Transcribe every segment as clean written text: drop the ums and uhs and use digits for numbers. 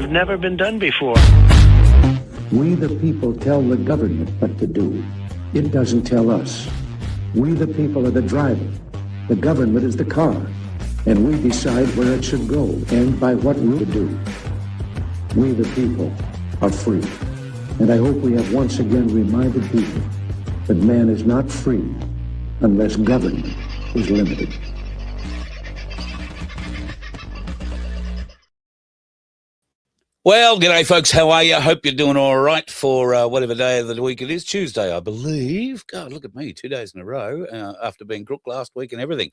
have never been done before. We the people tell the government what to do. It doesn't tell us. We the people are the driver. The government is the car. And we decide where it should go and by what route to do. We the people are free. And I hope we have once again reminded people that man is not free unless government is limited. Well, g'day, folks. How are you? I hope you're doing all right for whatever day of the week it is. Tuesday, I believe. God, look at me, 2 days in a row after being crook last week and everything.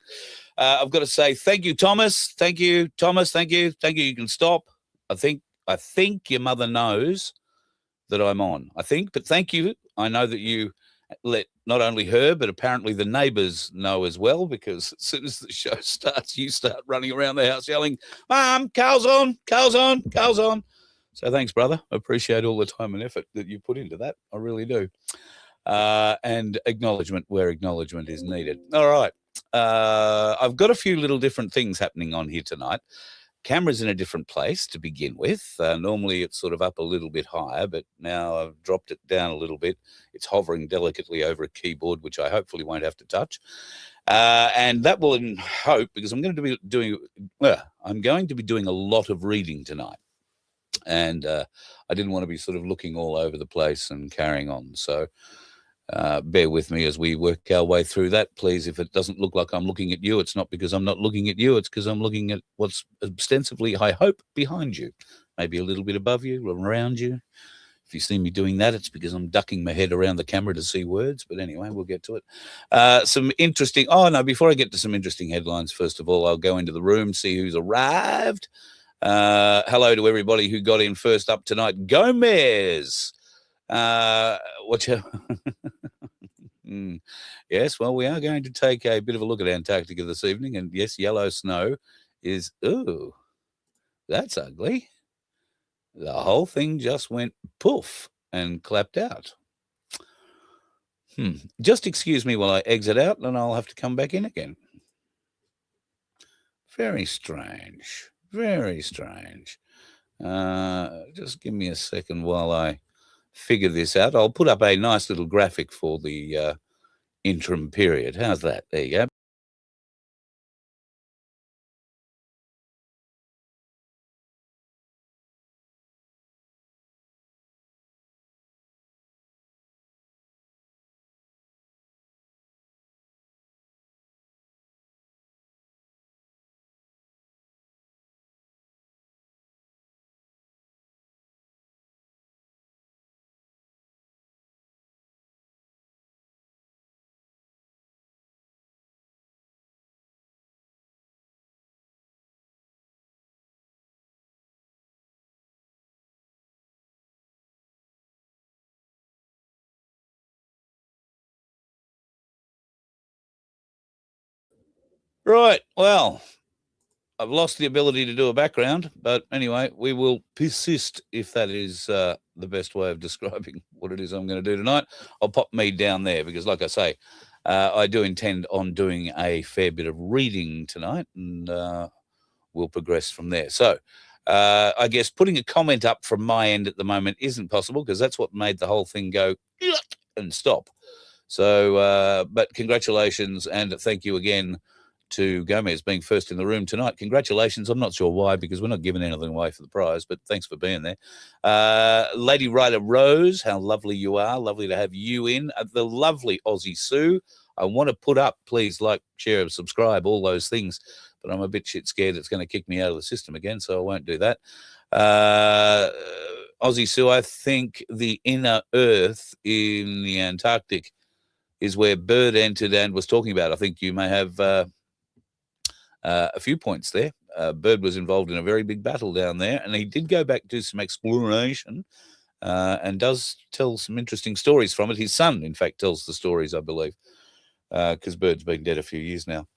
I've got to say thank you, Thomas. Thank you, Thomas. Thank you. Thank you. You can stop. I think your mother knows that I'm on. I think, but thank you. I know that you let not only her, but apparently the neighbours know as well, because as soon as the show starts, you start running around the house yelling, "Mum, Carl's on, Carl's on, Carl's on." So thanks, brother. I appreciate all the time and effort that you put into that. I really do. And acknowledgement where acknowledgement is needed. All right. I've got a few little different things happening on here tonight. Camera's in a different place to begin with. Normally it's sort of up a little bit higher, but now I've dropped it down a little bit. It's hovering delicately over a keyboard, which I hopefully won't have to touch. And that will hope, because I'm going to be doing a lot of reading tonight. And I didn't want to be sort of looking all over the place and carrying on. So bear with me as we work our way through that, please. If it doesn't look like I'm looking at you, it's not because I'm not looking at you. It's because I'm looking at what's ostensibly, I hope, behind you, maybe a little bit above you, around you. If you see me doing that, it's because I'm ducking my head around the camera to see words. But anyway, we'll get to it. Some interesting... Oh, no, before I get to some interesting headlines, first of all, I'll go into the room, see who's arrived. Hello to everybody who got in first up tonight. Gomez! Watch out. Yes, well, we are going to take a bit of a look at Antarctica this evening. And yes, yellow snow is... Ooh, that's ugly. The whole thing just went poof and clapped out. Just excuse me while I exit out, and I'll have to come back in again. Very strange. Very strange. Just give me a second while I figure this out. I'll put up a nice little graphic for the interim period. How's that? There you go. Right, well, I've lost the ability to do a background, but anyway, we will persist if that is the best way of describing what it is I'm going to do tonight. I'll pop me down there because, like I say, I do intend on doing a fair bit of reading tonight, and we'll progress from there. So I guess putting a comment up from my end at the moment isn't possible because that's what made the whole thing go and stop. So, but congratulations and thank you again to Gomez being first in the room tonight. Congratulations. I'm not sure why, because we're not giving anything away for the prize, but thanks for being there. Lady Writer Rose, how lovely you are. Lovely to have you in. The lovely Aussie Sue. I want to put up, please, like, share, subscribe, all those things, but I'm a bit shit scared it's going to kick me out of the system again, so I won't do that. Aussie Sue, I think the inner Earth in the Antarctic is where Bird entered and was talking about. I think you may have... a few points there. Bird was involved in a very big battle down there, and he did go back to do some exploration and does tell some interesting stories from it. His son, in fact, tells the stories, I believe, because Bird's been dead a few years now.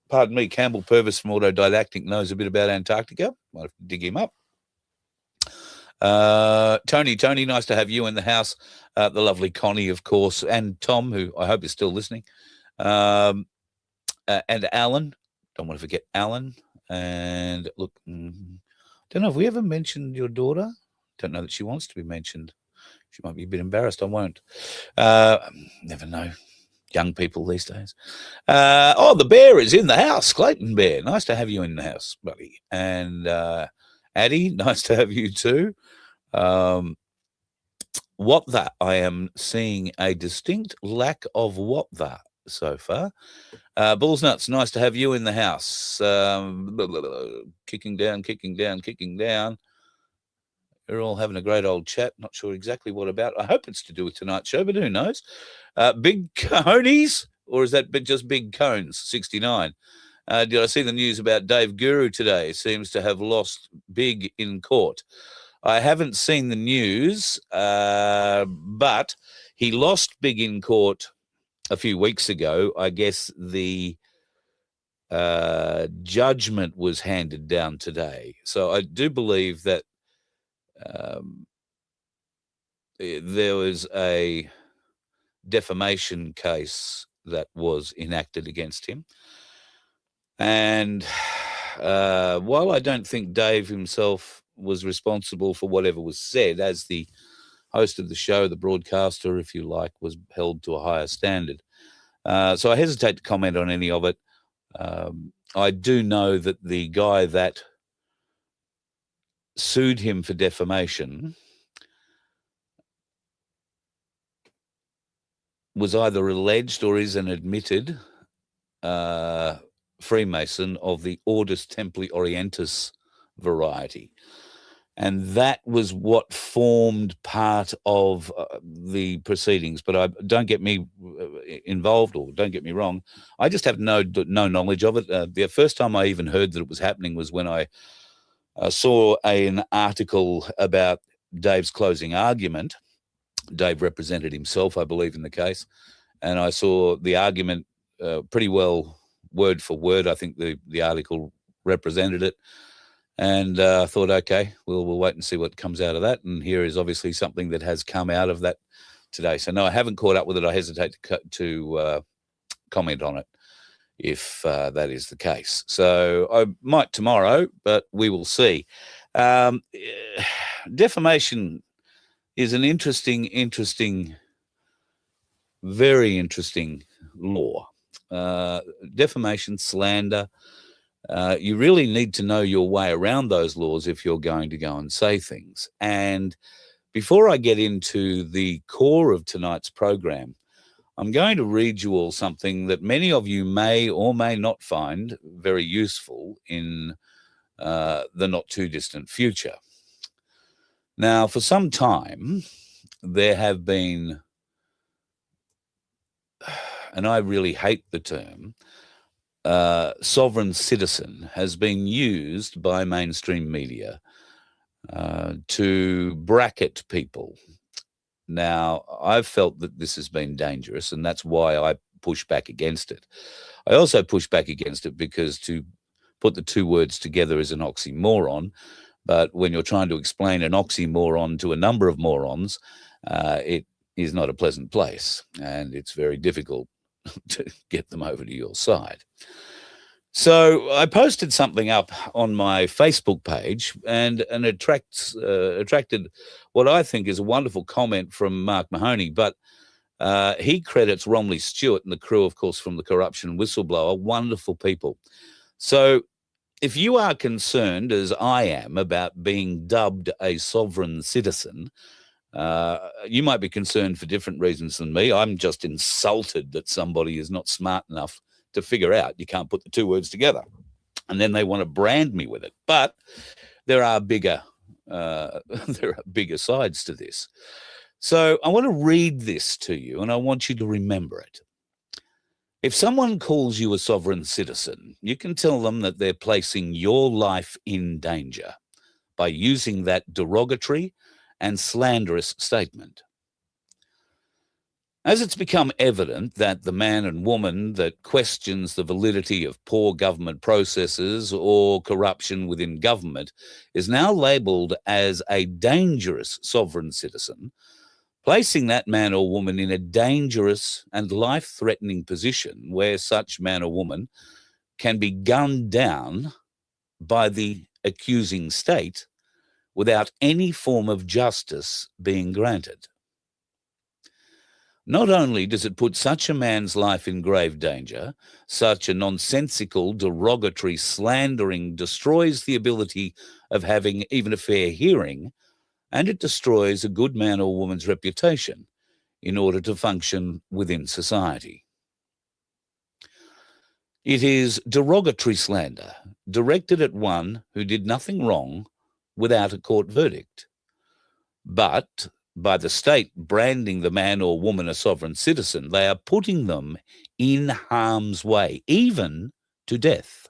Pardon me, Campbell Purvis from Autodidactic knows a bit about Antarctica. Might have to dig him up. Tony, nice to have you in the house. The lovely Connie, of course, and Tom, who I hope is still listening. And Alan. Don't want to forget Alan. And look, Don't know if we ever mentioned your daughter. Don't know that she wants to be mentioned. She might be a bit embarrassed. I won't. Never know. Young people these days. The bear is in the house. Clayton Bear. Nice to have you in the house, buddy. And Addie, nice to have you too. What that? I am seeing a distinct lack of what that so far. Bulls Nuts, nice to have you in the house. Kicking down, kicking down, kicking down. We're all having a great old chat. Not sure exactly what about. I hope it's to do with tonight's show, but who knows? Big conies, or is that just big cones? 69. Did I see the news about Dave Guru today? Seems to have lost big in court. I haven't seen the news, but he lost big in court a few weeks ago. I guess the judgment was handed down today. So I do believe that there was a defamation case that was enacted against him. And while I don't think Dave himself was responsible for whatever was said, as the host of the show, the broadcaster, if you like, was held to a higher standard. So I hesitate to comment on any of it. I do know that the guy that sued him for defamation was either alleged or is an admitted Freemason of the Ordus Templi Orientis variety. And that was what formed part of the proceedings. But don't get me involved, or don't get me wrong. I just have no knowledge of it. The first time I even heard that it was happening was when I saw an article about Dave's closing argument. Dave represented himself, I believe, in the case. And I saw the argument pretty well word for word. I think the article represented it. And I thought, okay, we'll wait and see what comes out of that. And here is obviously something that has come out of that today. So, no, I haven't caught up with it. I hesitate to comment on it if that is the case. So I might tomorrow, but we will see. Defamation is an interesting, very interesting law. Defamation, slander. You really need to know your way around those laws if you're going to go and say things. And before I get into the core of tonight's program, I'm going to read you all something that many of you may or may not find very useful in the not too distant future. Now, for some time, there have been, and I really hate the term, sovereign citizen has been used by mainstream media to bracket people. Now, I've felt that this has been dangerous, and that's why I push back against it. I also push back against it because to put the two words together is an oxymoron, but when you're trying to explain an oxymoron to a number of morons, it is not a pleasant place, and it's very difficult to get them over to your side. So I posted something up on my Facebook page and attracted what I think is a wonderful comment from Mark Mahoney, but he credits Romley Stewart and the crew, of course, from the Corruption Whistleblower, wonderful people. So if you are concerned, as I am, about being dubbed a sovereign citizen, you might be concerned for different reasons than me. I'm just insulted that somebody is not smart enough to figure out you can't put the two words together. And then they want to brand me with it. But there are bigger sides to this. So I want to read this to you, and I want you to remember it. If someone calls you a sovereign citizen, you can tell them that they're placing your life in danger by using that derogatory and slanderous statement. As it's become evident that the man and woman that questions the validity of poor government processes or corruption within government is now labelled as a dangerous sovereign citizen, placing that man or woman in a dangerous and life-threatening position where such man or woman can be gunned down by the accusing state without any form of justice being granted. Not only does it put such a man's life in grave danger, such a nonsensical, derogatory, slandering destroys the ability of having even a fair hearing, and it destroys a good man or woman's reputation in order to function within society. It is derogatory slander directed at one who did nothing wrong without a court verdict. But by the state branding the man or woman a sovereign citizen, they are putting them in harm's way, even to death.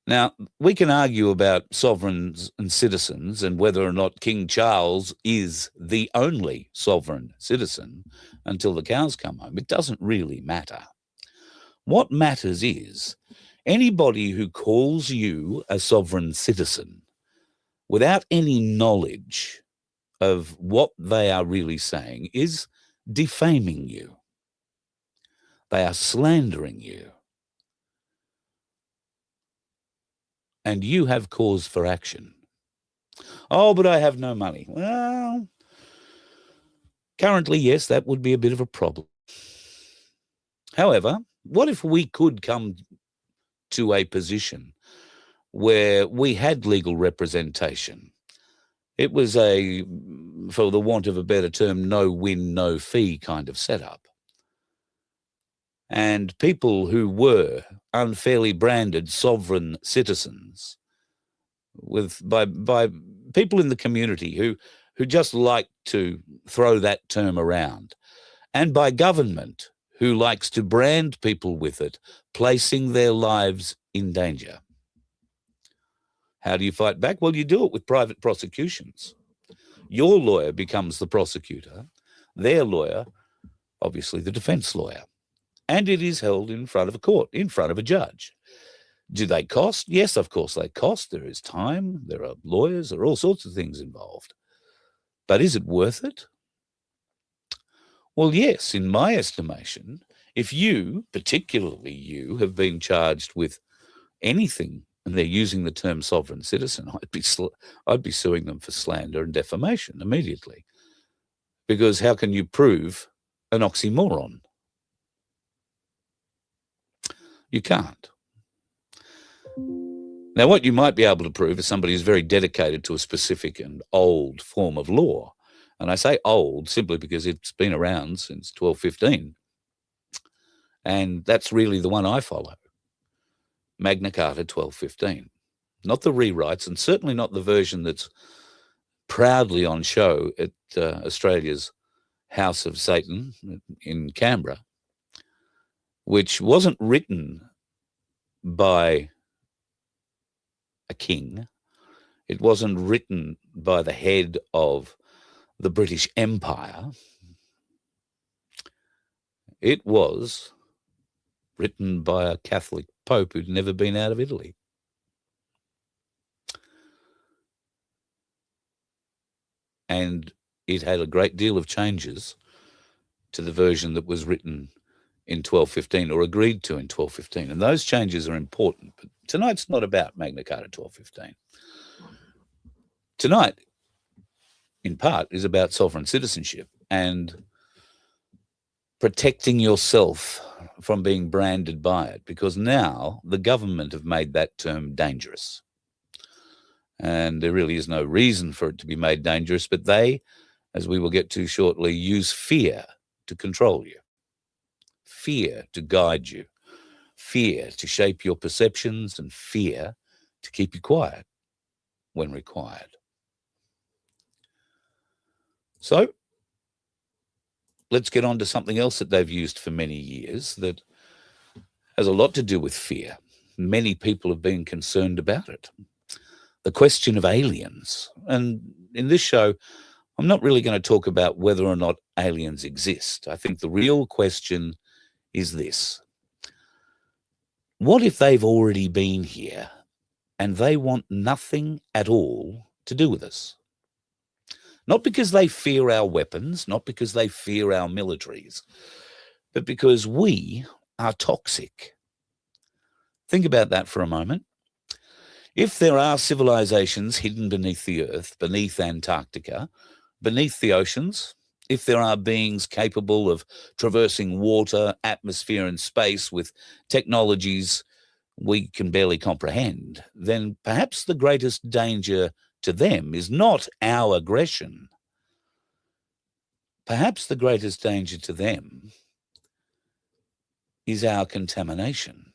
Now, we can argue about sovereigns and citizens and whether or not King Charles is the only sovereign citizen until the cows come home. It doesn't really matter. What matters is anybody who calls you a sovereign citizen without any knowledge of what they are really saying is defaming you. They are slandering you. And you have cause for action. Oh, but I have no money. Well, currently, yes, that would be a bit of a problem. However, what if we could come to a position where we had legal representation? It was for the want of a better term, no win, no fee kind of setup. And people who were unfairly branded sovereign citizens by people in the community who just like to throw that term around, and by government who likes to brand people with it, placing their lives in danger. How do you fight back? Well, you do it with private prosecutions. Your lawyer becomes the prosecutor, their lawyer, obviously the defense lawyer. And it is held in front of a court, in front of a judge. Do they cost? Yes, of course they cost. There is time, there are lawyers, there are all sorts of things involved. But is it worth it? Well, yes, in my estimation, if you, particularly you, have been charged with anything, and they're using the term sovereign citizen, I'd be suing them for slander and defamation immediately. Because how can you prove an oxymoron? You can't. Now, what you might be able to prove is somebody who's very dedicated to a specific and old form of law. And I say old simply because it's been around since 1215. And that's really the one I follow. Magna Carta 1215. Not the rewrites, and certainly not the version that's proudly on show at Australia's House of Satan in Canberra, which wasn't written by a king. It wasn't written by the head of the British Empire. It was written by a Catholic Pope who'd never been out of Italy. And it had a great deal of changes to the version that was written in 1215 or agreed to in 1215. And those changes are important. But tonight's not about Magna Carta 1215. Tonight, in part, is about sovereign citizenship and protecting yourself from being branded by it, because now the government have made that term dangerous. And there really is no reason for it to be made dangerous, but they, as we will get to shortly, use fear to control you, fear to guide you, fear to shape your perceptions, and fear to keep you quiet when required. So let's get on to something else that they've used for many years that has a lot to do with fear. Many people have been concerned about it. The question of aliens. And in this show, I'm not really going to talk about whether or not aliens exist. I think the real question is this. What if they've already been here and they want nothing at all to do with us? Not because they fear our weapons, not because they fear our militaries, but because we are toxic. Think about that for a moment. If there are civilizations hidden beneath the earth, beneath Antarctica, beneath the oceans, if there are beings capable of traversing water, atmosphere, and space with technologies we can barely comprehend, then perhaps the greatest danger to them is not our aggression. Perhaps the greatest danger to them is our contamination.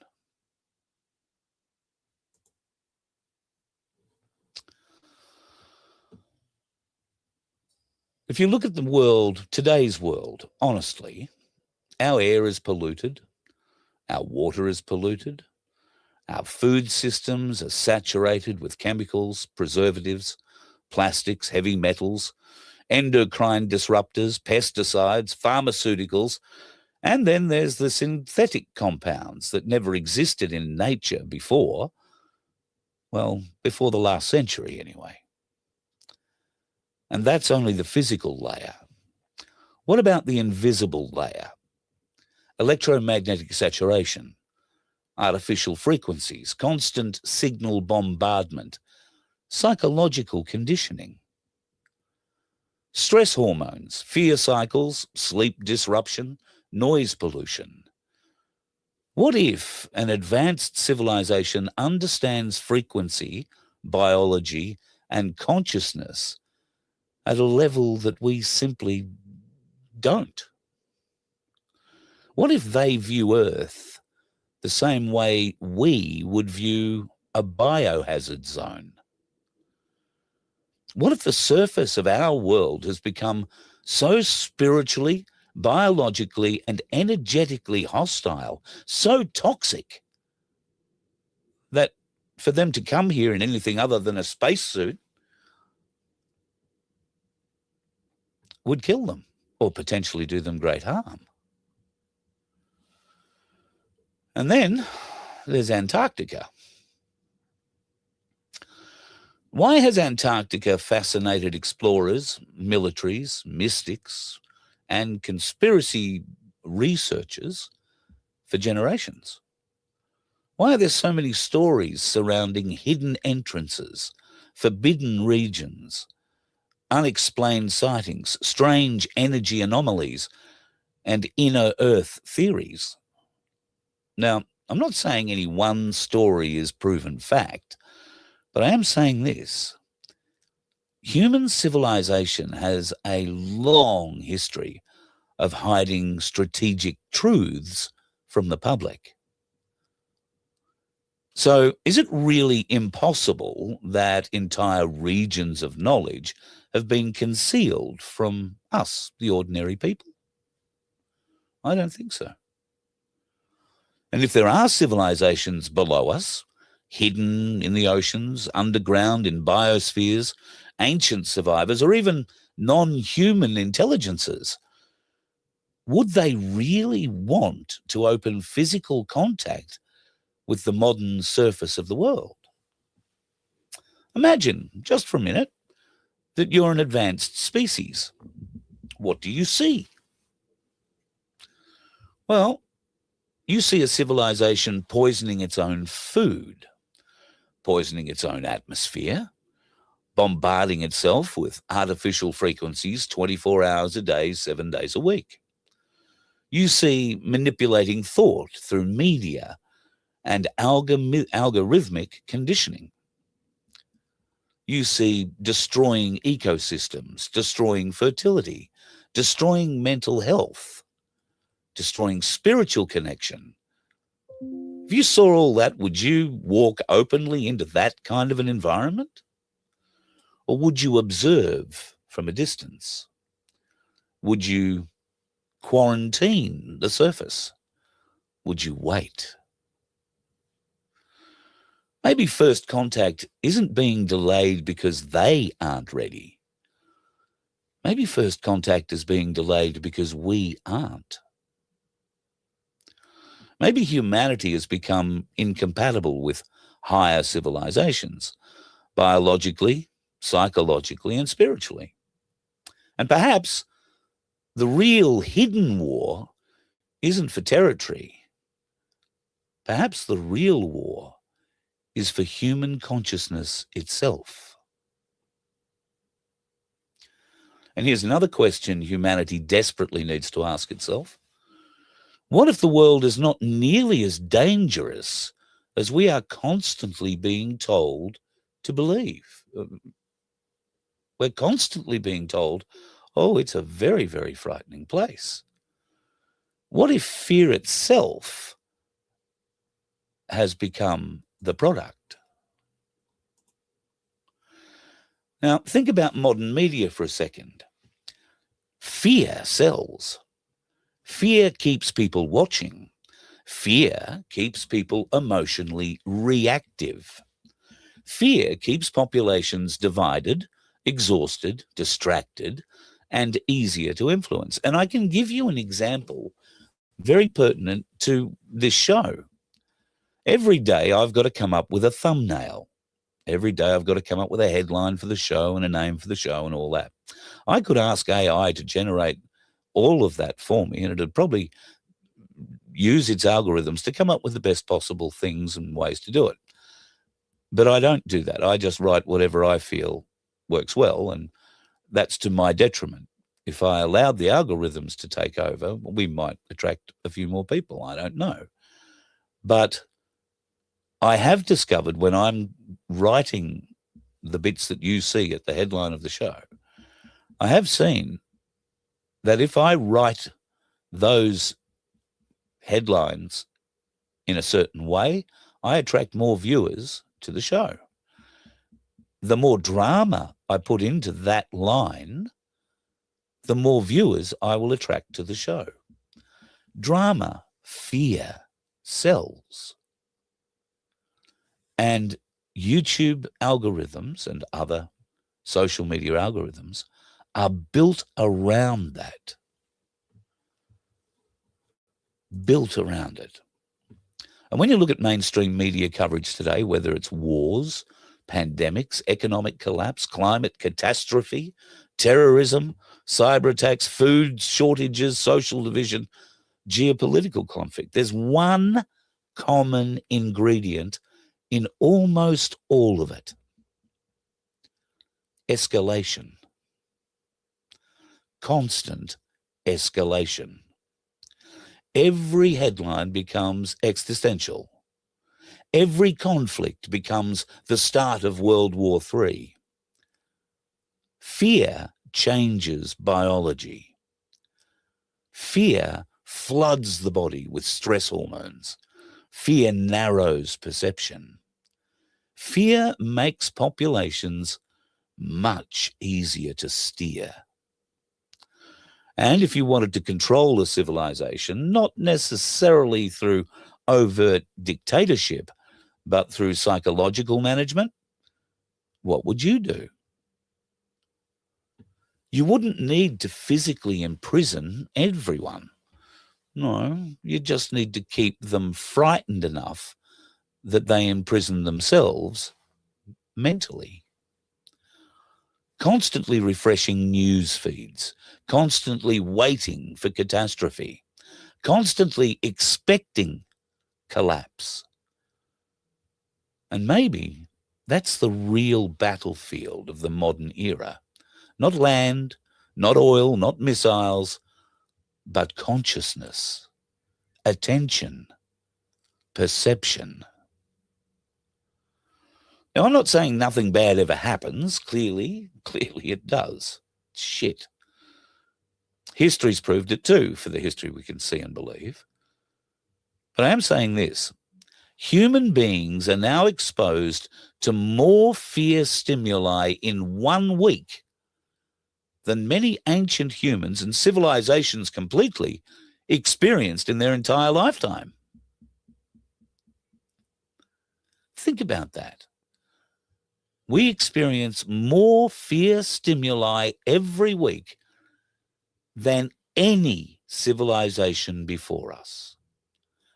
If you look at the world, today's world, honestly, our air is polluted, our water is polluted, our food systems are saturated with chemicals, preservatives, plastics, heavy metals, endocrine disruptors, pesticides, pharmaceuticals, and then there's the synthetic compounds that never existed in nature before, well, before the last century anyway. And that's only the physical layer. What about the invisible layer? Electromagnetic saturation, artificial frequencies, constant signal bombardment, psychological conditioning, stress hormones, fear cycles, sleep disruption, noise pollution. What if an advanced civilization understands frequency, biology, and consciousness at a level that we simply don't? What if they view Earth the same way we would view a biohazard zone? What if the surface of our world has become so spiritually, biologically, and energetically hostile, so toxic, that for them to come here in anything other than a spacesuit would kill them or potentially do them great harm? And then there's Antarctica. Why has Antarctica fascinated explorers, militaries, mystics, and conspiracy researchers for generations? Why are there so many stories surrounding hidden entrances, forbidden regions, unexplained sightings, strange energy anomalies, and inner Earth theories? Now, I'm not saying any one story is proven fact, but I am saying this. Human civilization has a long history of hiding strategic truths from the public. So, is it really impossible that entire regions of knowledge have been concealed from us, the ordinary people? I don't think so. And if there are civilizations below us, hidden in the oceans, underground in biospheres, ancient survivors, or even non-human intelligences, would they really want to open physical contact with the modern surface of the world? Imagine, just for a minute, that you're an advanced species. What do you see? Well, you see a civilization poisoning its own food, poisoning its own atmosphere, bombarding itself with artificial frequencies 24 hours a day, 7 days a week. You see manipulating thought through media and algorithmic conditioning. You see destroying ecosystems, destroying fertility, destroying mental health, destroying spiritual connection. If you saw all that, would you walk openly into that kind of an environment? Or would you observe from a distance? Would you quarantine the surface? Would you wait? Maybe first contact isn't being delayed because they aren't ready. Maybe first contact is being delayed because we aren't. Maybe humanity has become incompatible with higher civilizations, biologically, psychologically, and spiritually. And perhaps the real hidden war isn't for territory. Perhaps the real war is for human consciousness itself. And here's another question humanity desperately needs to ask itself. What if the world is not nearly as dangerous as we are constantly being told to believe? We're constantly being told, oh, it's a very, very frightening place. What if fear itself has become the product? Now, think about modern media for a second. Fear sells. Fear keeps people watching. Fear keeps people emotionally reactive. Fear keeps populations divided, exhausted, distracted, and easier to influence. And I can give you an example very pertinent to this show. Every day I've got to come up with a thumbnail. Every day I've got to come up with a headline for the show and a name for the show and all that. I could ask AI to generate all of that for me, and it'd probably use its algorithms to come up with the best possible things and ways to do it. But I don't do that. I just write whatever I feel works well, and that's to my detriment. If I allowed the algorithms to take over, we might attract a few more people. I don't know. But I have discovered when I'm writing the bits that you see at the headline of the show, I have seen that if I write those headlines in a certain way, I attract more viewers to the show. The more drama I put into that line, the more viewers I will attract to the show. Drama, fear, sells. And YouTube algorithms and other social media algorithms are built around that. Built around it. And when you look at mainstream media coverage today, whether it's wars, pandemics, economic collapse, climate catastrophe, terrorism, cyber attacks, food shortages, social division, geopolitical conflict, there's one common ingredient in almost all of it: escalation. Constant escalation. Every headline becomes existential. Every conflict becomes the start of World War III. Fear changes biology. Fear floods the body with stress hormones. Fear narrows perception. Fear makes populations much easier to steer. And if you wanted to control a civilization, not necessarily through overt dictatorship, but through psychological management, what would you do? You wouldn't need to physically imprison everyone. No, you just need to keep them frightened enough that they imprison themselves mentally. Constantly refreshing news feeds, constantly waiting for catastrophe, constantly expecting collapse. And maybe that's the real battlefield of the modern era. Not land, not oil, not missiles, but consciousness, attention, perception. Now, I'm not saying nothing bad ever happens. Clearly it does. Shit. History's proved it too, for the history we can see and believe. But I am saying this. Human beings are now exposed to more fear stimuli in 1 week than many ancient humans and civilizations completely experienced in their entire lifetime. Think about that. We experience more fear stimuli every week than any civilization before us.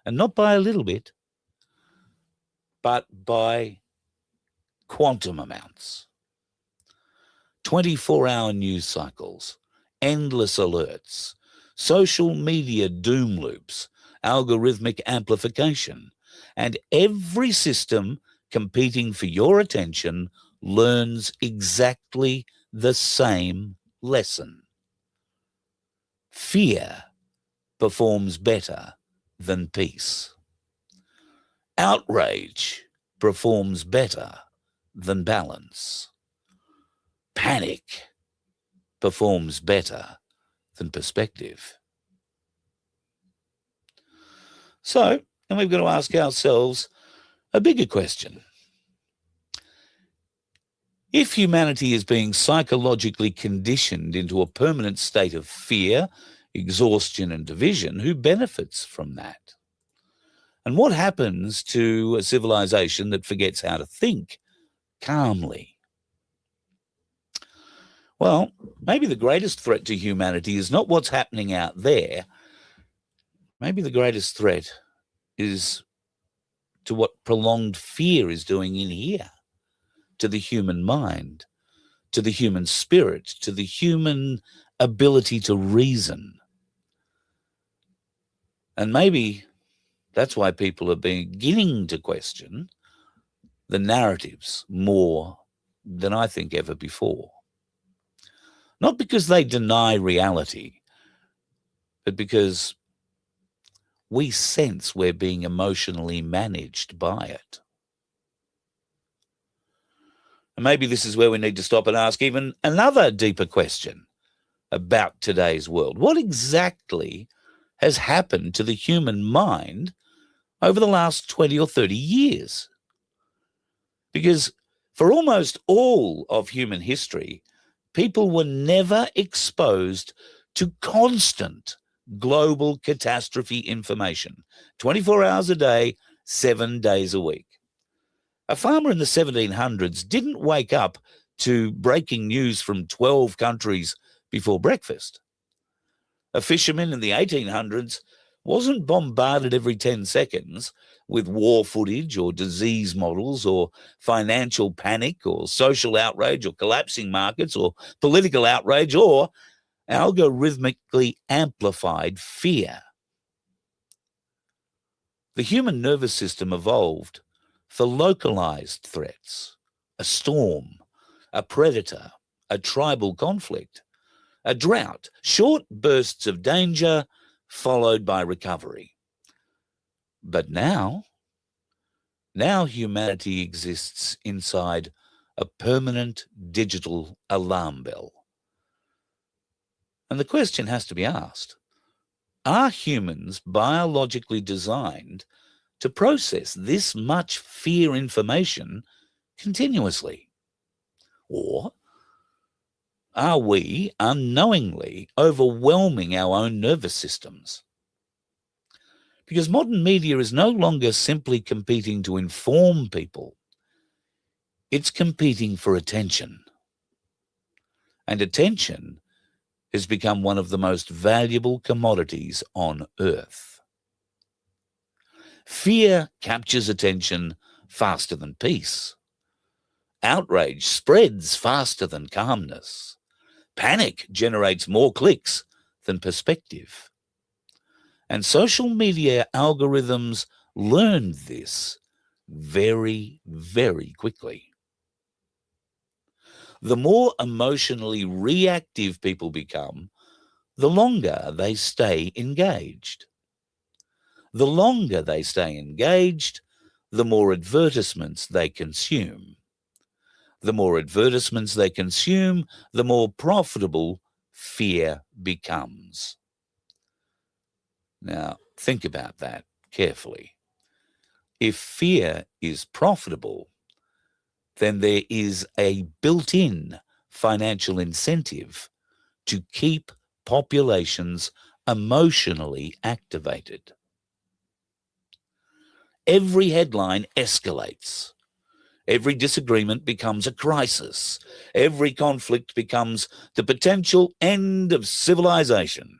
And not by a little bit, but by quantum amounts. 24-hour news cycles, endless alerts, social media doom loops, algorithmic amplification, and every system competing for your attention learns exactly the same lesson. Fear performs better than peace. Outrage performs better than balance. Panic performs better than perspective. So, and we've got to ask ourselves a bigger question. If humanity is being psychologically conditioned into a permanent state of fear, exhaustion, and division, who benefits from that? And what happens to a civilization that forgets how to think calmly? Well, maybe the greatest threat to humanity is not what's happening out there. Maybe the greatest threat is to what prolonged fear is doing in here, to the human mind, to the human spirit, to the human ability to reason. And maybe that's why people are beginning to question the narratives more than I think ever before. Not because they deny reality, but because we sense we're being emotionally managed by it. And maybe this is where we need to stop and ask even another deeper question about today's world. What exactly has happened to the human mind over the last 20 or 30 years? Because for almost all of human history, people were never exposed to constant global catastrophe information, 24 hours a day, 7 days a week. A farmer in the 1700s didn't wake up to breaking news from 12 countries before breakfast. A fisherman in the 1800s wasn't bombarded every 10 seconds with war footage or disease models or financial panic or social outrage or collapsing markets or political outrage or algorithmically amplified fear. The human nervous system evolved for localized threats, a storm, a predator, a tribal conflict, a drought, short bursts of danger followed by recovery. But now humanity exists inside a permanent digital alarm bell. And the question has to be asked, are humans biologically designed to process this much fear information continuously? Or are we unknowingly overwhelming our own nervous systems? Because modern media is no longer simply competing to inform people. It's competing for attention. And attention has become one of the most valuable commodities on earth. Fear captures attention faster than peace. Outrage spreads faster than calmness. Panic generates more clicks than perspective. And social media algorithms learned this very, very quickly. The more emotionally reactive people become, the longer they stay engaged. The longer they stay engaged, the more advertisements they consume. The more advertisements they consume, the more profitable fear becomes. Now, think about that carefully. If fear is profitable, then there is a built-in financial incentive to keep populations emotionally activated. Every headline escalates. Every disagreement becomes a crisis. Every conflict becomes the potential end of civilization.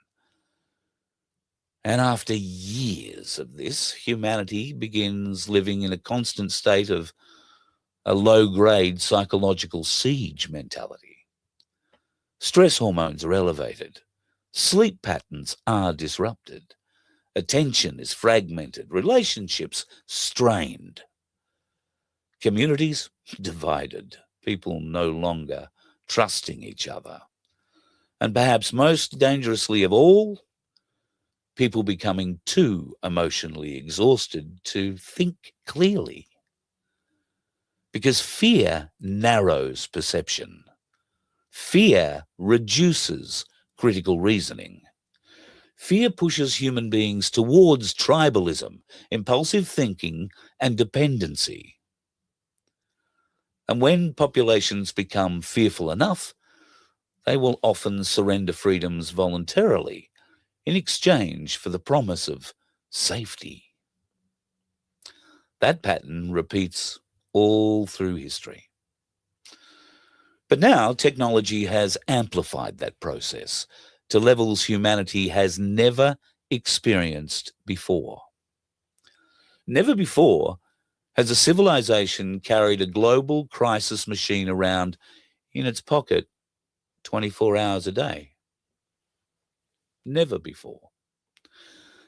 And after years of this, humanity begins living in a constant state of a low-grade psychological siege mentality. Stress hormones are elevated. Sleep patterns are disrupted. Attention is fragmented. Relationships strained. Communities divided, people no longer trusting each other. And perhaps most dangerously of all, people becoming too emotionally exhausted to think clearly. Because fear narrows perception. Fear reduces critical reasoning. Fear pushes human beings towards tribalism, impulsive thinking, and dependency. And when populations become fearful enough, they will often surrender freedoms voluntarily in exchange for the promise of safety. That pattern repeats all through history. But now technology has amplified that process to levels humanity has never experienced before. Never before has a civilization carried a global crisis machine around in its pocket 24 hours a day. Never before.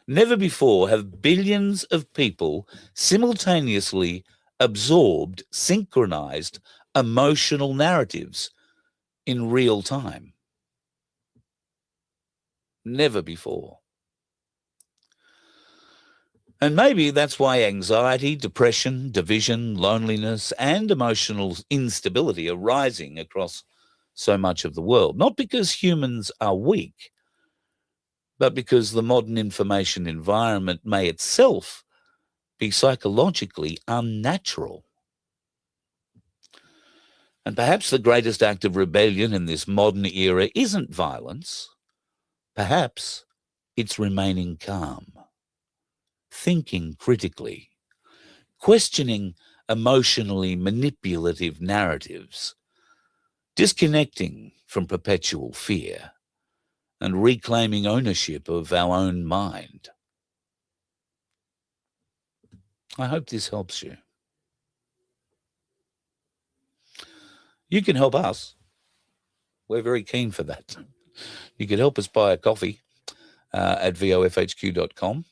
Never before have billions of people simultaneously absorbed, synchronized emotional narratives in real time. Never before. And maybe that's why anxiety, depression, division, loneliness, and emotional instability are rising across so much of the world. Not because humans are weak, but because the modern information environment may itself be psychologically unnatural. And perhaps the greatest act of rebellion in this modern era isn't violence. Perhaps it's remaining calm, thinking critically, questioning emotionally manipulative narratives, disconnecting from perpetual fear, and reclaiming ownership of our own mind. I hope this helps you. You can help us. We're very keen for that. You can help us buy a coffee at vofhq.com.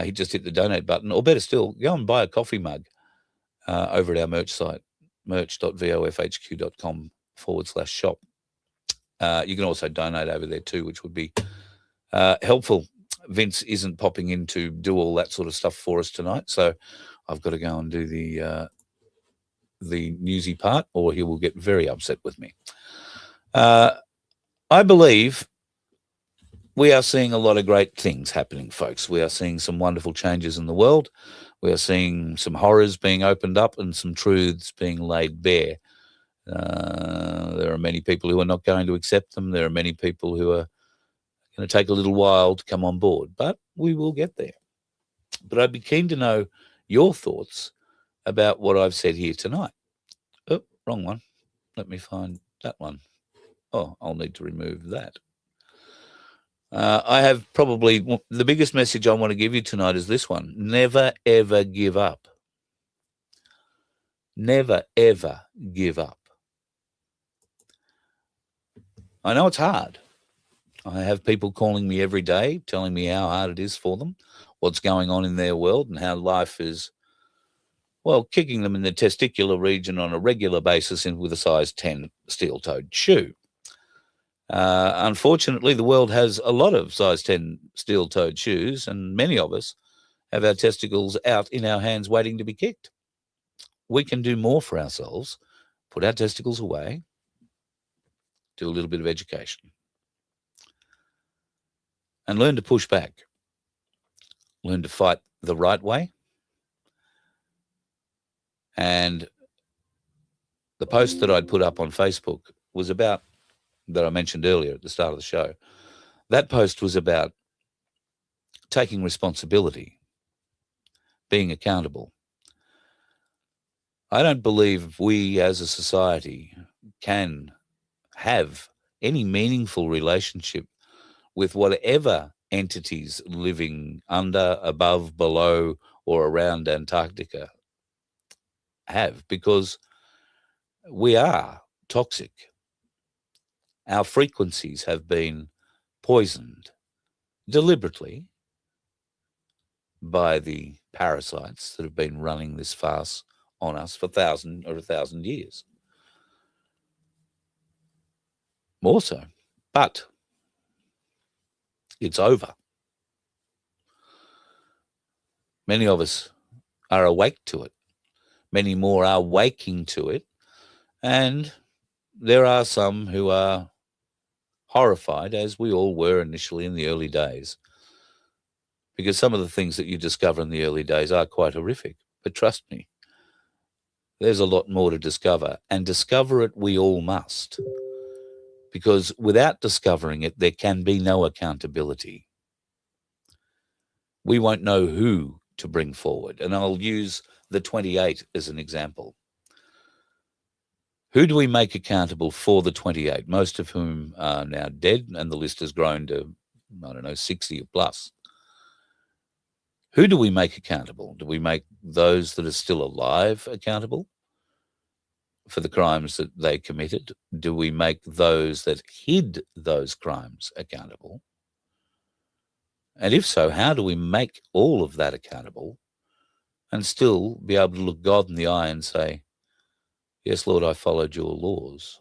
He just hit the donate button, or better still, go and buy a coffee mug over at our merch site, merch.vofhq.com/shop. You can also donate over there too, which would be helpful. Vince isn't popping in to do all that sort of stuff for us tonight, so I've got to go and do the newsy part, or he will get very upset with me. I believe we are seeing a lot of great things happening, folks. We are seeing some wonderful changes in the world. We are seeing some horrors being opened up and some truths being laid bare. There are many people who are not going to accept them. There are many people who are going to take a little while to come on board, but we will get there. But I'd be keen to know your thoughts about what I've said here tonight. Oh, wrong one. Let me find that one. Oh, I'll need to remove that. I have probably the biggest message I want to give you tonight is this one. Never, ever give up. Never, ever give up. I know it's hard. I have people calling me every day, telling me how hard it is for them, what's going on in their world, and how life is, well, kicking them in the testicular region on a regular basis with a size 10 steel-toed shoe. Unfortunately, the world has a lot of size 10 steel-toed shoes, and many of us have our testicles out in our hands waiting to be kicked. We can do more for ourselves, put our testicles away, do a little bit of education, and learn to push back. Learn to fight the right way. And the post that I'd put up on Facebook was about, that I mentioned earlier at the start of the show, that post was about taking responsibility, being accountable. I don't believe we as a society can have any meaningful relationship with whatever entities living under, above, below, or around Antarctica have, because we are toxic. Our frequencies have been poisoned deliberately by the parasites that have been running this farce on us for 1,000 years. More so. But it's over. Many of us are awake to it. Many more are waking to it. And there are some who are horrified, as we all were initially in the early days, because some of the things that you discover in the early days are quite horrific. But trust me, there's a lot more to discover, and discover it we all must, because without discovering it, there can be no accountability. We won't know who to bring forward, and I'll use the 28 as an example. Who do we make accountable for the 28, most of whom are now dead, and the list has grown to, 60 plus? Who do we make accountable? Do we make those that are still alive accountable for the crimes that they committed? Do we make those that hid those crimes accountable? And if so, how do we make all of that accountable and still be able to look God in the eye and say, yes, Lord, I followed your laws?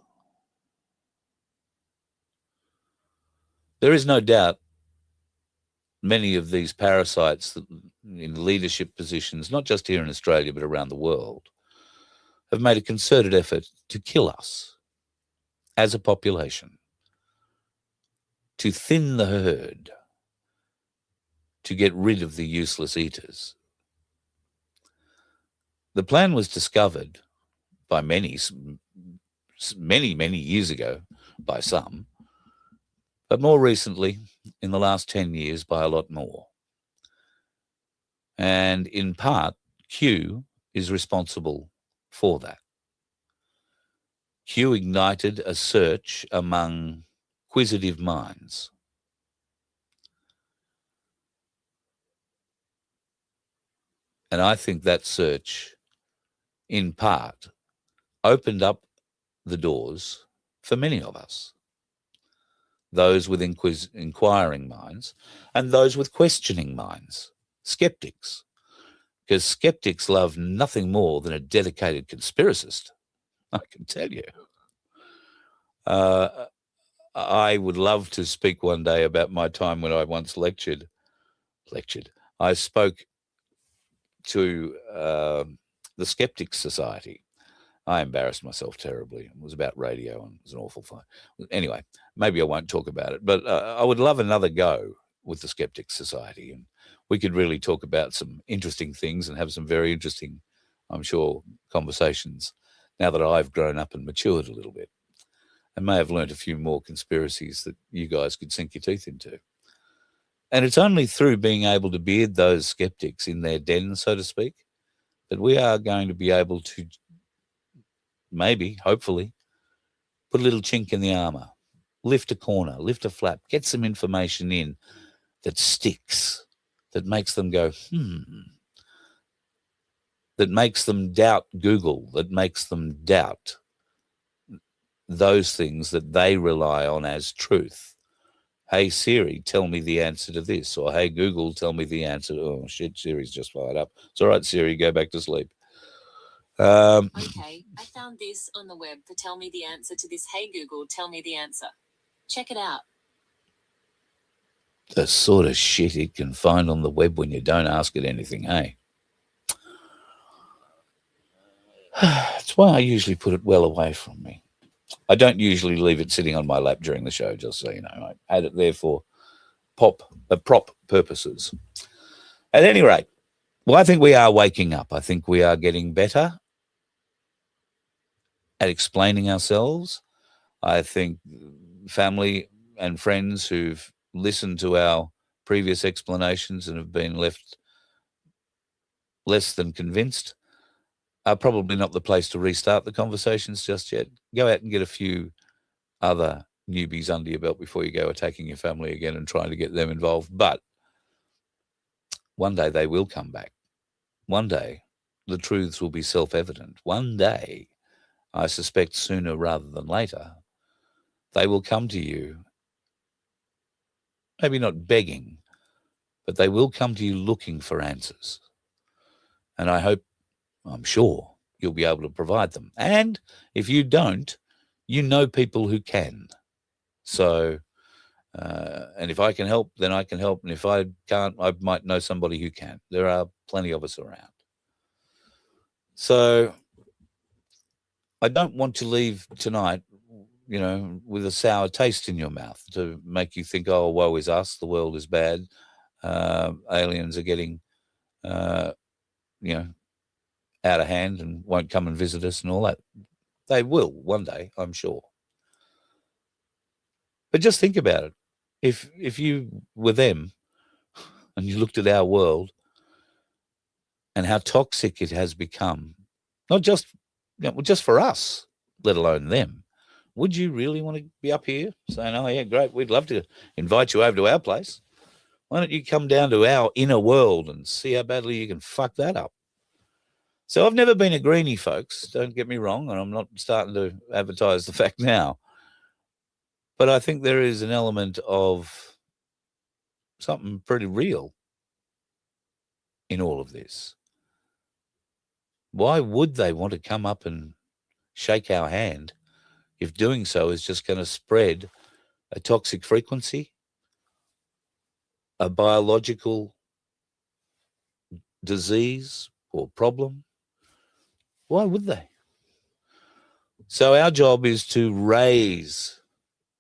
There is no doubt many of these parasites in leadership positions, not just here in Australia, but around the world, have made a concerted effort to kill us as a population, to thin the herd, to get rid of the useless eaters. The plan was discovered by many years ago by some, but more recently, in the last 10 years, by a lot more. And in part, Q is responsible for that. Q ignited a search among inquisitive minds. And I think that search, in part, opened up the doors for many of us, those with inquiring minds and those with questioning minds, skeptics, because skeptics love nothing more than a dedicated conspiracist, I can tell you. I would love to speak one day about my time when I once lectured. I spoke to the Skeptics Society. I embarrassed myself terribly. It was about radio and it was an awful fun. Anyway, maybe I won't talk about it, but I would love another go with the Skeptics Society. And we could really talk about some interesting things and have some very interesting, I'm sure, conversations now that I've grown up and matured a little bit and may have learnt a few more conspiracies that you guys could sink your teeth into. And it's only through being able to beard those skeptics in their den, so to speak, that we are going to be able to maybe, hopefully, put a little chink in the armour, lift a corner, lift a flap, get some information in that sticks, that makes them go, that makes them doubt Google, that makes them doubt those things that they rely on as truth. Hey, Siri, tell me the answer to this. Or, hey, Google, tell me the answer. Oh, shit, Siri's just fired up. It's all right, Siri, go back to sleep. Okay, I found this on the web for tell me the answer to this. Hey, Google, tell me the answer. Check it out. The sort of shit it can find on the web when you don't ask it anything, hey? That's why I usually put it well away from me. I don't usually leave it sitting on my lap during the show, just so you know. I had it there for prop purposes. At any rate, well, I think we are waking up. I think we are getting better at explaining ourselves. I think family and friends who've listened to our previous explanations and have been left less than convinced are probably not the place to restart the conversations just yet. Go out and get a few other newbies under your belt before you go attacking your family again and trying to get them involved. But one day they will come back. One day the truths will be self-evident. One day, I suspect sooner rather than later, they will come to you, maybe not begging, but they will come to you looking for answers. And I hope, I'm sure, you'll be able to provide them. And if you don't, you know people who can. So, and if I can help, then I can help. And if I can't, I might know somebody who can. There are plenty of us around. So I don't want to leave tonight, with a sour taste in your mouth to make you think, oh, woe is us, the world is bad, aliens are getting, out of hand and won't come and visit us and all that. They will one day, I'm sure. But just think about it. If you were them and you looked at our world and how toxic it has become, not just just for us, let alone them, would you really want to be up here saying, oh, yeah, great, we'd love to invite you over to our place? Why don't you come down to our inner world and see how badly you can fuck that up? So I've never been a greenie, folks. Don't get me wrong, and I'm not starting to advertise the fact now. But I think there is an element of something pretty real in all of this. Why would they want to come up and shake our hand if doing so is just going to spread a toxic frequency, a biological disease or problem? Why would they? So our job is to raise,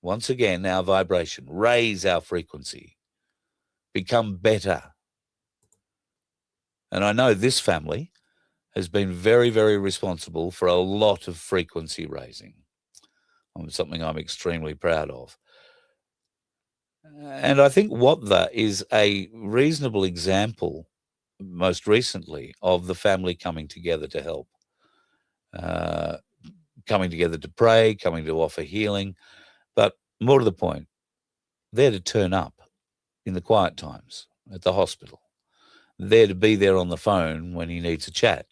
once again, our vibration, raise our frequency, become better. And I know this family has been very, very responsible for a lot of frequency raising. Something I'm extremely proud of. And I think Watha is a reasonable example, most recently, of the family coming together to help, coming together to pray, coming to offer healing. But more to the point, they're to turn up in the quiet times at the hospital. They're to be there on the phone when he needs a chat.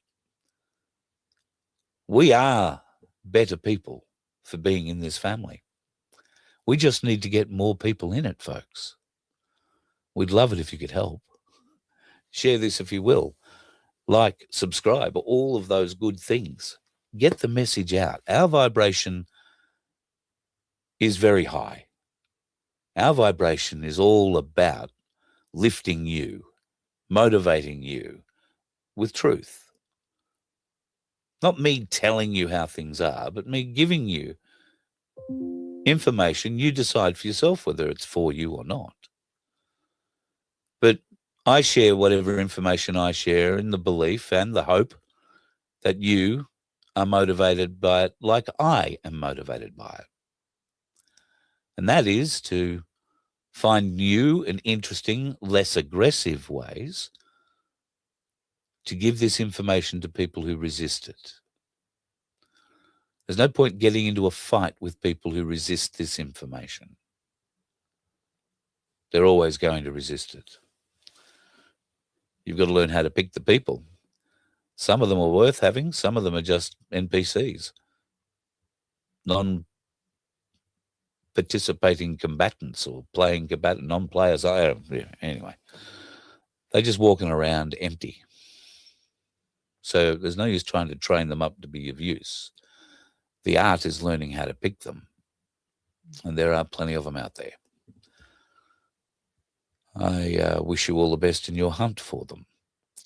We are better people for being in this family. We just need to get more people in it, folks. We'd love it if you could help. Share this if you will. Like, subscribe, all of those good things. Get the message out. Our vibration is very high. Our vibration is all about lifting you, motivating you with truth. Not me telling you how things are, but me giving you information. You decide for yourself whether it's for you or not. But I share whatever information I share in the belief and the hope that you are motivated by it like I am motivated by it. And that is to find new and interesting, less aggressive ways to give this information to people who resist it. There's no point getting into a fight with people who resist this information. They're always going to resist it. You've got to learn how to pick the people. Some of them are worth having. Some of them are just NPCs, non-participating combatants or playing combatant, non-players. Anyway, they're just walking around empty. So there's no use trying to train them up to be of use. The art is learning how to pick them. And there are plenty of them out there. I wish you all the best in your hunt for them.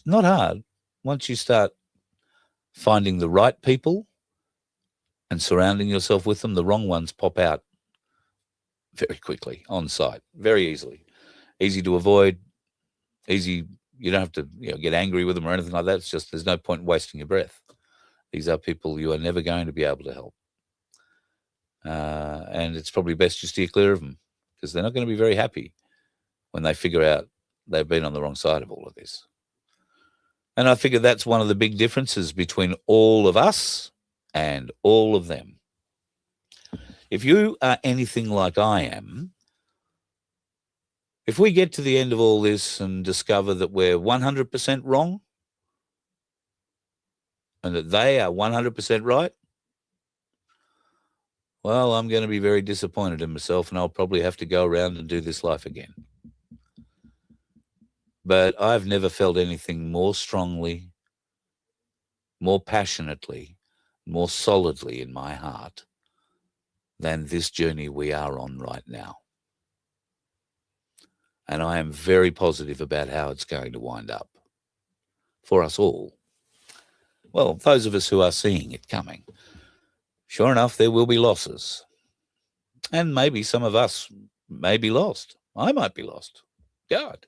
Not hard. Once you start finding the right people and surrounding yourself with them, the wrong ones pop out very quickly on sight, very easily. Easy to avoid, easy. You don't have to get angry with them or anything like that. It's just there's no point in wasting your breath. These are people you are never going to be able to help. And it's probably best you steer clear of them because they're not going to be very happy when they figure out they've been on the wrong side of all of this. And I figure that's one of the big differences between all of us and all of them. If you are anything like I am, if we get to the end of all this and discover that we're 100% wrong and that they are 100% right, well, I'm going to be very disappointed in myself and I'll probably have to go around and do this life again. But I've never felt anything more strongly more passionately, more solidly in my heart than this journey we are on right now. And I am very positive about how it's going to wind up for us all. Well, those of us who are seeing it coming. Sure enough, there will be losses. And maybe some of us may be lost. I might be lost. God.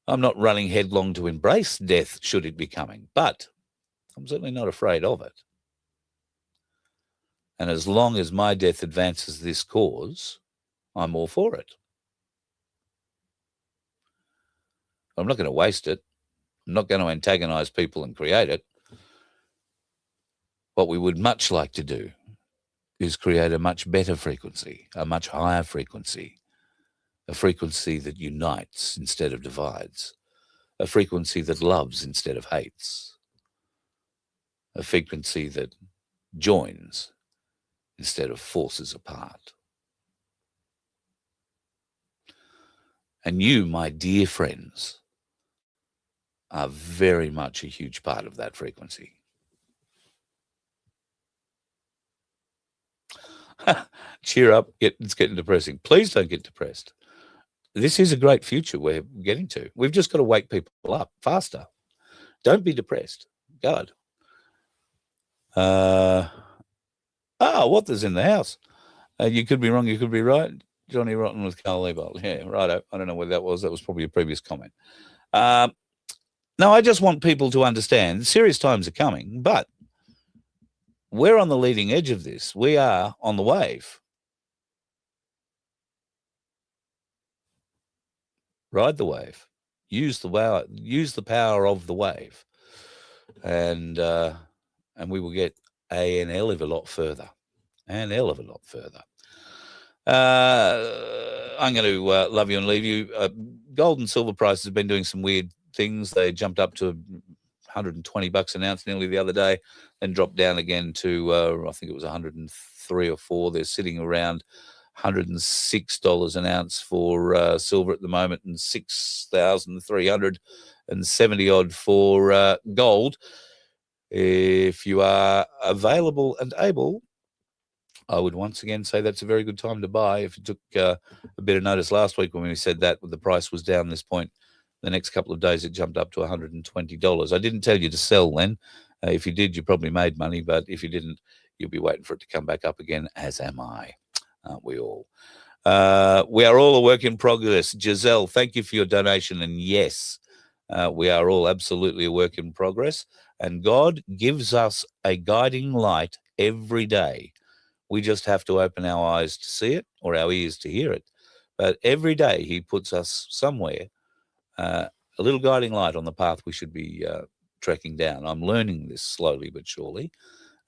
I'm not running headlong to embrace death should it be coming, but I'm certainly not afraid of it. And as long as my death advances this cause, I'm all for it. I'm not going to waste it. I'm not going to antagonize people and create it. What we would much like to do is create a much better frequency, a much higher frequency, a frequency that unites instead of divides, a frequency that loves instead of hates, a frequency that joins instead of forces apart. And you, my dear friends, are very much a huge part of that frequency. Cheer up, it's getting depressing. Please don't get depressed. This is a great future we're getting to. We've just got to wake people up faster. Don't be depressed. God. What there's in the house? You could be wrong, you could be right. Johnny Rotten with Carl Leibold. Yeah, righto. I don't know what that was. That was probably a previous comment. No, I just want people to understand serious times are coming, but we're on the leading edge of this. We are on the wave. Ride the wave. Use the power of the wave. And we will get an hell of a lot further. An hell of a lot further. I'm going to love you and leave you. Gold and silver prices have been doing some weird things. They jumped up to $120 an ounce nearly the other day, then dropped down again to I think it was 103 or 4. They're sitting around $106 an ounce for silver at the moment, and 6,370 odd for gold. If you are available and able, I would once again say that's a very good time to buy. If you took a bit of notice last week when we said that the price was down this point, the next couple of days it jumped up to $120. I didn't tell you to sell then. If you did, you probably made money, but if you didn't, you'll be waiting for it to come back up again, as am I. Aren't we all? We are all a work in progress. Giselle, thank you for your donation. And yes, we are all absolutely a work in progress. And God gives us a guiding light every day. We just have to open our eyes to see it or our ears to hear it. But every day he puts us somewhere, a little guiding light on the path we should be trekking down. I'm learning this slowly but surely.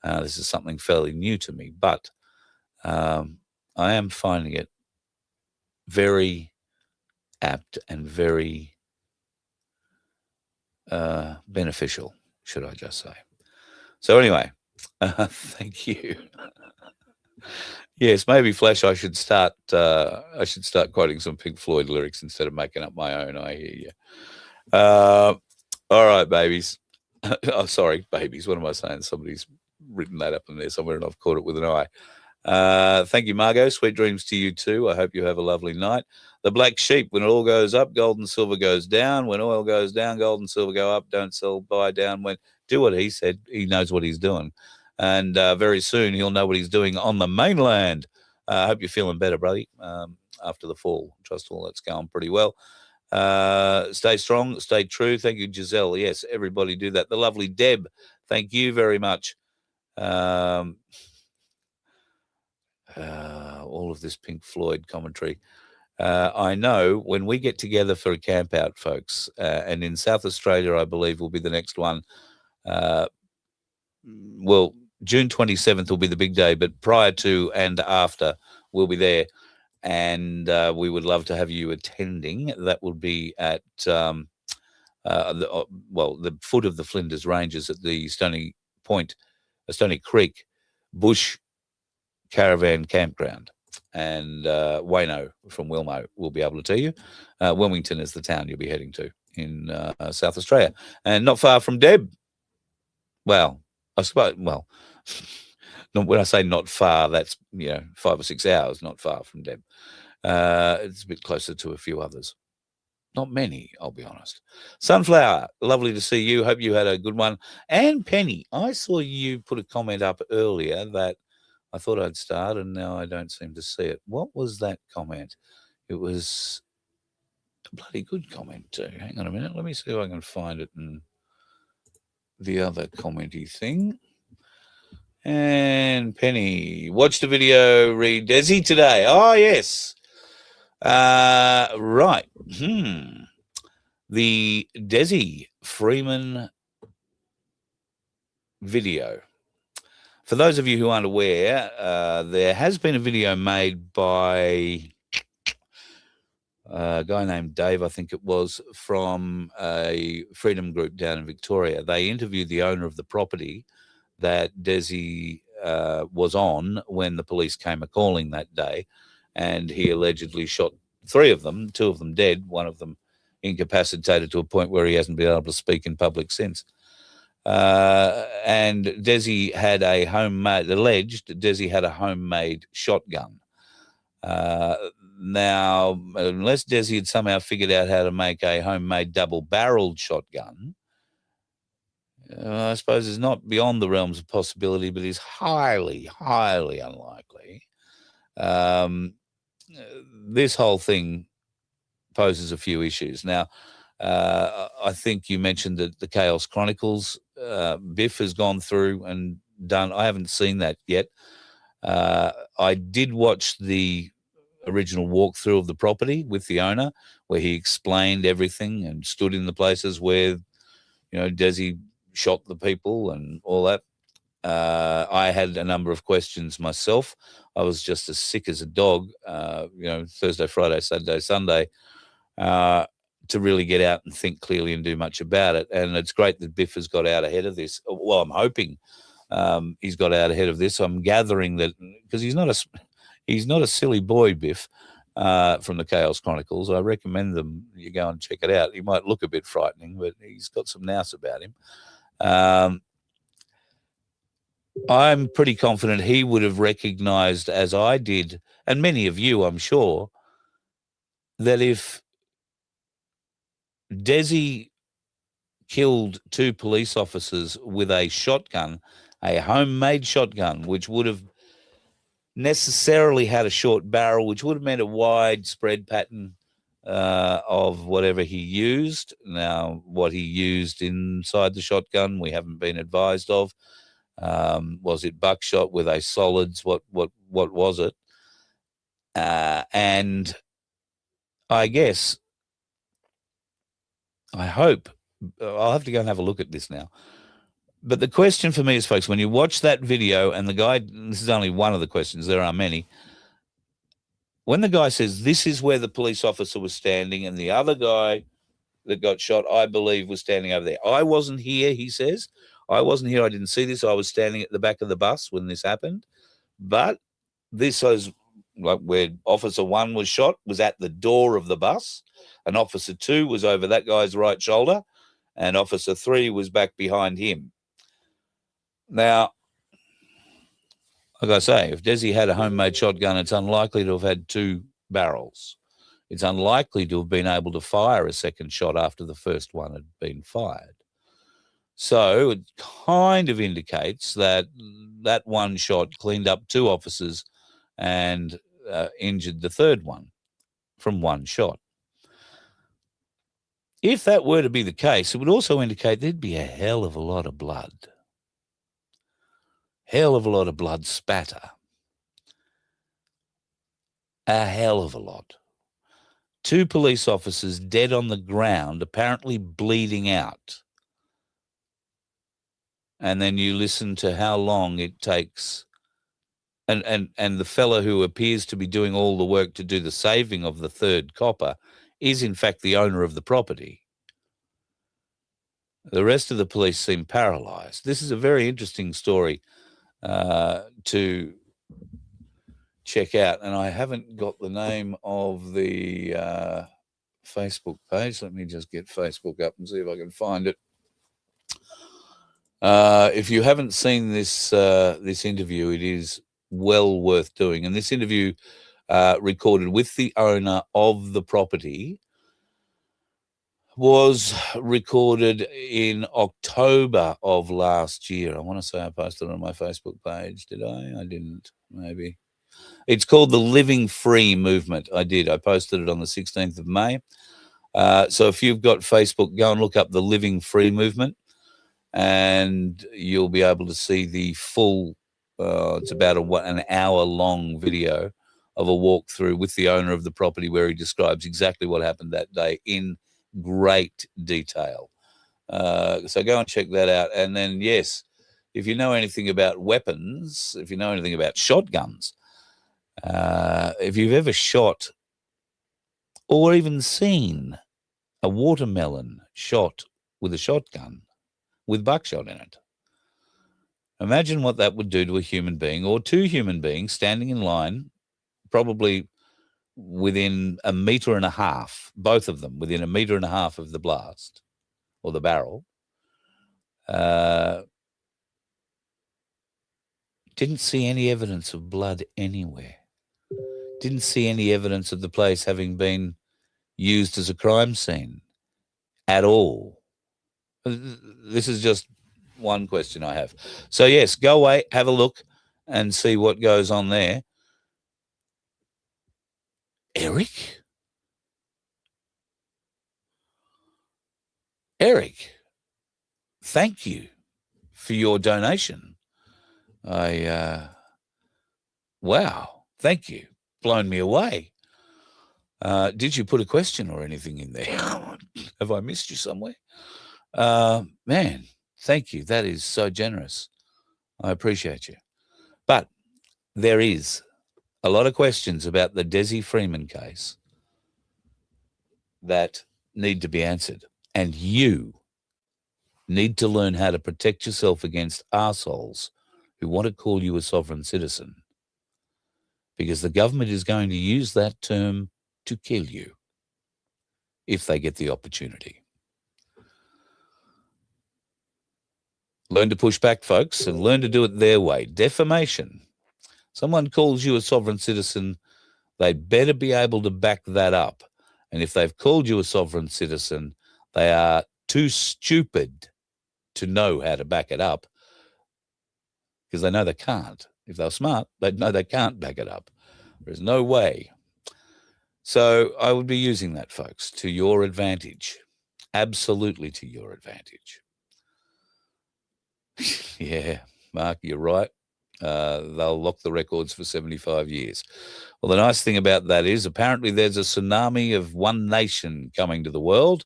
This is something fairly new to me, but I am finding it very apt and very beneficial, should I just say. So anyway, thank you. Yes, maybe Flash. I should start quoting some Pink Floyd lyrics instead of making up my own. I hear you. All right, babies. Oh, sorry, babies. What am I saying? Somebody's written that up in there somewhere, and I've caught it with an eye. Thank you, Margot. Sweet dreams to you too. I hope you have a lovely night. The black sheep. When it all goes up, gold and silver goes down. When oil goes down, gold and silver go up. Don't sell, buy down. When do what he said. He knows what he's doing. And very soon he'll know what he's doing on the mainland. I hope you're feeling better, buddy, after the fall. Trust all that's going pretty well. Stay strong, stay true. Thank you, Giselle. Yes, everybody do that. The lovely Deb, thank you very much. All of this Pink Floyd commentary. I know when we get together for a camp out, folks, and in South Australia, I believe will be the next one. Well, June 27th will be the big day, but prior to and after we'll be there. And we would love to have you attending. That will be at, the foot of the Flinders Ranges at the Stony Creek Bush Caravan Campground. And Wayno from Wilmo will be able to tell you. Wilmington is the town you'll be heading to in South Australia. And not far from Deb. Well, I suppose, well, when I say not far, that's, 5 or 6 hours, not far from Deb. It's a bit closer to a few others. Not many, I'll be honest. Sunflower, lovely to see you. Hope you had a good one. And Penny, I saw you put a comment up earlier that I thought I'd start, and now I don't seem to see it. What was that comment? It was a bloody good comment too. Hang on a minute. Let me see if I can find it in the other commenty thing. And Penny, watch the video, read Desi today. Oh, yes. Right. The Desi Freeman video. For those of you who aren't aware, there has been a video made by a guy named Dave, I think it was, from a freedom group down in Victoria. They interviewed the owner of the property that Desi was on when the police came a-calling that day, and he allegedly shot 3 of them, 2 of them dead, 1 of them incapacitated to a point where he hasn't been able to speak in public since. And Desi had alleged Desi had a homemade shotgun. Now, unless Desi had somehow figured out how to make a homemade double-barreled shotgun, I suppose it's not beyond the realms of possibility, but is highly, highly unlikely. This whole thing poses a few issues. Now, I think you mentioned that the Chaos Chronicles, Biff has gone through and done. I haven't seen that yet. I did watch the original walkthrough of the property with the owner, where he explained everything and stood in the places where, Desi shot the people and all that. I had a number of questions myself. I was just as sick as a dog, Thursday, Friday, Saturday, Sunday, to really get out and think clearly and do much about it. And it's great that Biff has got out ahead of this. Well, I'm hoping he's got out ahead of this. I'm gathering that because he's not a silly boy, Biff, from the Chaos Chronicles. I recommend you go and check it out. He might look a bit frightening, but he's got some nous about him. I'm pretty confident he would have recognized, as I did, and many of you, I'm sure, that if Desi killed 2 police officers with a shotgun, a homemade shotgun, which would have necessarily had a short barrel, which would have meant a wide spread pattern of whatever he used. Now, what he used inside the shotgun, we haven't been advised of. Was it buckshot? Were they solids? What was it? And I guess, I hope, I'll have to go and have a look at this now. But the question for me is, folks, when you watch that video and the guy, this is only one of the questions, there are many. When the guy says, this is where the police officer was standing and the other guy that got shot, I believe, was standing over there. I wasn't here, he says. I wasn't here. I didn't see this. I was standing at the back of the bus when this happened. But this was like where Officer 1 was shot, was at the door of the bus, and Officer 2 was over that guy's right shoulder, and Officer 3 was back behind him. Now, like I say, if Desi had a homemade shotgun, it's unlikely to have had 2 barrels. It's unlikely to have been able to fire a second shot after the first one had been fired. So it kind of indicates that that one shot cleaned up 2 officers and injured the third one from one shot. If that were to be the case, it would also indicate there'd be a hell of a lot of blood. Hell of a lot of blood spatter. A hell of a lot. 2 police officers dead on the ground, apparently bleeding out. And then you listen to how long it takes. And the fellow who appears to be doing all the work to do the saving of the third copper is, in fact, the owner of the property. The rest of the police seem paralyzed. This is a very interesting story to check out. And I haven't got the name of the Facebook page. Let me just get Facebook up and see if I can find it. If you haven't seen this interview, it is well worth doing. And this interview recorded with the owner of the property was recorded in October of last year. I want to say I posted it on my Facebook page. Did I? I didn't. Maybe. It's called the Living Free Movement. I did. I posted it on the 16th of May. So if you've got Facebook, go and look up the Living Free Movement, and you'll be able to see the full, it's about an hour-long video of a walkthrough with the owner of the property where he describes exactly what happened that day in great detail. So go and check that out. And then, yes, if you know anything about weapons, if you know anything about shotguns, if you've ever shot or even seen a watermelon shot with a shotgun with buckshot in it, imagine what that would do to a human being or two human beings standing in line, probably within 1.5 meters, both of them within 1.5 meters of the blast or the barrel. Didn't see any evidence of blood anywhere. Didn't see any evidence of the place having been used as a crime scene at all. This is just one question I have. So, yes, go away, have a look and see what goes on there. Eric, thank you for your donation. Wow, thank you. Blown me away. Did you put a question or anything in there? Have I missed you somewhere? Man, thank you. That is so generous. I appreciate you. But there is a lot of questions about the Desi Freeman case that need to be answered. And you need to learn how to protect yourself against arseholes who want to call you a sovereign citizen, because the government is going to use that term to kill you if they get the opportunity. Learn to push back, folks, and learn to do it their way. Defamation. Someone calls you a sovereign citizen, they better be able to back that up. And if they've called you a sovereign citizen, they are too stupid to know how to back it up, because they know they can't. If they're smart, they'd know they can't back it up. There's no way. So I would be using that, folks, to your advantage. Absolutely to your advantage. Yeah, Mark, you're right. They'll lock the records for 75 years. Well, the nice thing about that is apparently there's a tsunami of one nation coming to the world,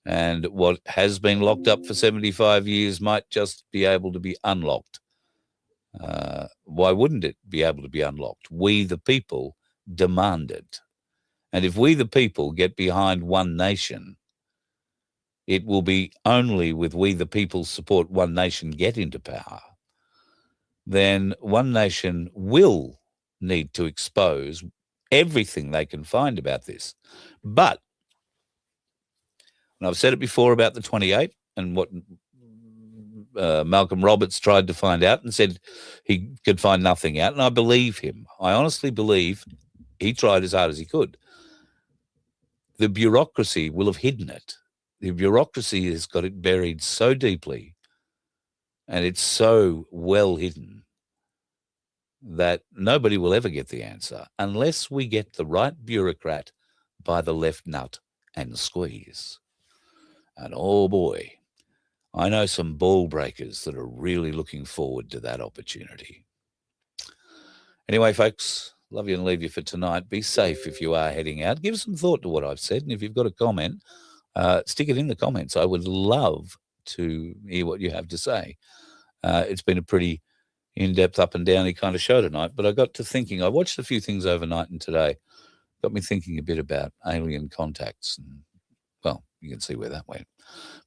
and what has been locked up for 75 years might just be able to be unlocked. Why wouldn't it be able to be unlocked? We, the people, demand it. And if we, the people, get behind one nation, it will be only with we, the people, support one nation get into power. Then one nation will need to expose everything they can find about this. But, and I've said it before about the 28 and what Malcolm Roberts tried to find out and said he could find nothing out, and I believe him. I honestly believe he tried as hard as he could. The bureaucracy will have hidden it. The bureaucracy has got it buried so deeply, and it's so well hidden, that nobody will ever get the answer unless we get the right bureaucrat by the left nut and squeeze. And oh boy, I know some ball breakers that are really looking forward to that opportunity. Anyway, folks, love you and leave you for tonight. Be safe if you are heading out. Give some thought to what I've said, and if you've got a comment, stick it in the comments. I would love to hear what you have to say. It's been a pretty in-depth, up and downy kind of show tonight, but I got to thinking. I watched a few things overnight and today. Got me thinking a bit about alien contacts, and well, you can see where that went.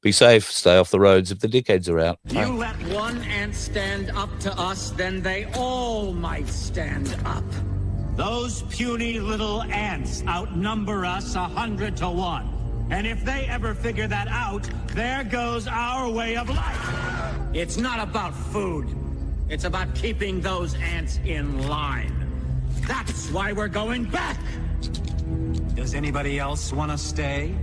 Be safe, stay off the roads if the dickheads are out. You let one ant stand up to us, then they all might stand up. Those puny little ants outnumber us 100 to 1. And if they ever figure that out, there goes our way of life. It's not about food. It's about keeping those ants in line. That's why we're going back! Does anybody else want to stay?